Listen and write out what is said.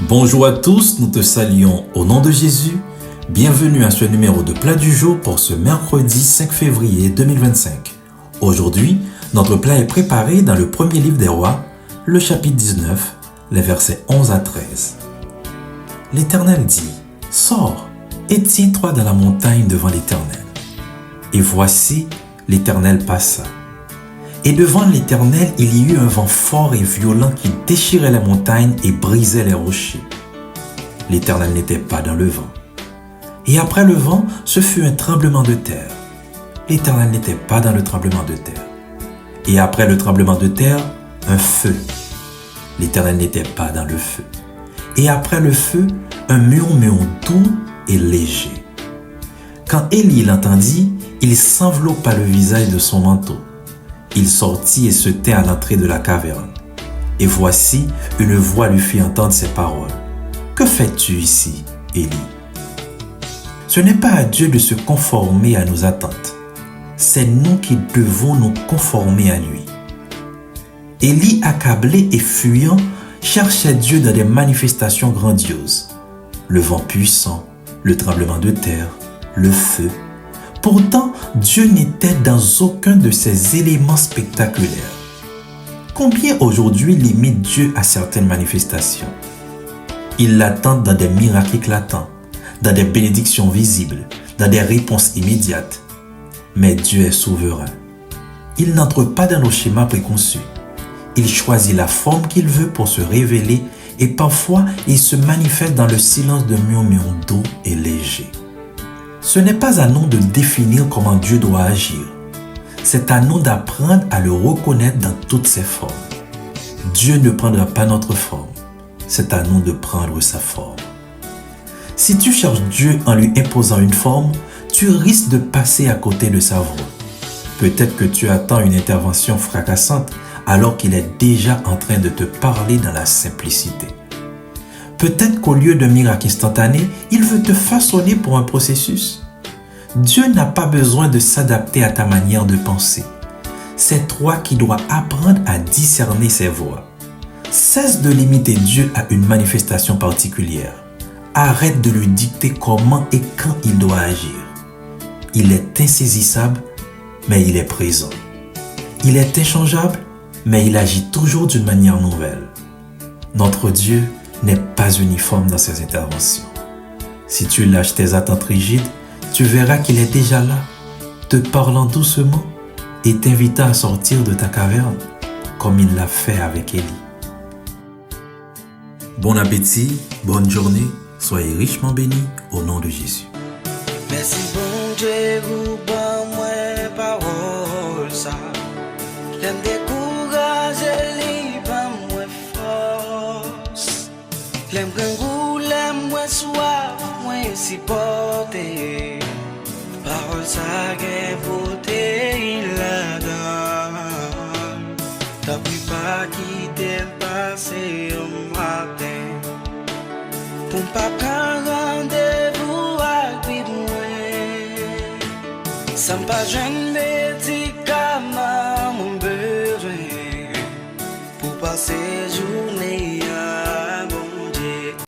Bonjour à tous, nous te saluons au nom de Jésus. Bienvenue à ce numéro de Plat du jour pour ce mercredi 5 février 2025. Aujourd'hui, notre plat est préparé dans le premier livre des rois, le chapitre 19, les versets 11 à 13. L'Éternel dit, « Sors et tiens-toi dans la montagne devant l'Éternel. » Et voici, l'Éternel passa. Et devant l'Éternel, il y eut un vent fort et violent qui déchirait les montagnes et brisait les rochers. L'Éternel n'était pas dans le vent. Et après le vent, ce fut un tremblement de terre. L'Éternel n'était pas dans le tremblement de terre. Et après le tremblement de terre, un feu. L'Éternel n'était pas dans le feu. Et après le feu, un murmure doux et léger. Quand Élie l'entendit, il s'enveloppa le visage de son manteau. Il sortit et se tint à l'entrée de la caverne. Et voici, une voix lui fit entendre ces paroles. « Que fais-tu ici, Élie ?» Ce n'est pas à Dieu de se conformer à nos attentes. C'est nous qui devons nous conformer à lui. Élie, accablé et fuyant, cherchait Dieu dans des manifestations grandioses. Le vent puissant, le tremblement de terre, le feu. Pourtant, Dieu n'était dans aucun de ces éléments spectaculaires. Combien aujourd'hui limite Dieu à certaines manifestations? Il l'attend dans des miracles éclatants, dans des bénédictions visibles, dans des réponses immédiates. Mais Dieu est souverain. Il n'entre pas dans nos schémas préconçus. Il choisit la forme qu'il veut pour se révéler et parfois il se manifeste dans le silence de murmures doux et légers. Ce n'est pas à nous de définir comment Dieu doit agir. C'est à nous d'apprendre à le reconnaître dans toutes ses formes. Dieu ne prendra pas notre forme. C'est à nous de prendre sa forme. Si tu cherches Dieu en lui imposant une forme, tu risques de passer à côté de sa voix. Peut-être que tu attends une intervention fracassante alors qu'il est déjà en train de te parler dans la simplicité. Peut-être qu'au lieu d'un miracle instantané, il veut te façonner pour un processus. Dieu n'a pas besoin de s'adapter à ta manière de penser. C'est toi qui dois apprendre à discerner ses voies. Cesse de limiter Dieu à une manifestation particulière. Arrête de lui dicter comment et quand il doit agir. Il est insaisissable, mais il est présent. Il est inchangeable, mais il agit toujours d'une manière nouvelle. Notre Dieu n'est pas uniforme dans ses interventions. Si tu lâches tes attentes rigides, tu verras qu'il est déjà là, te parlant doucement et t'invitant à sortir de ta caverne, comme il l'a fait avec Élie. Bon appétit, bonne journée, soyez richement bénis au nom de Jésus. Merci bon Dieu, vous bon moi parole ça. L'aime décourager, libre moi force. L'aime grand l'aime moi soif, moi supporter. Parole ça gain beauté il la donne. T'as plus pas quitter le passé au matin. Pour pas prendre rendez-vous avec moi. Sans pas jeune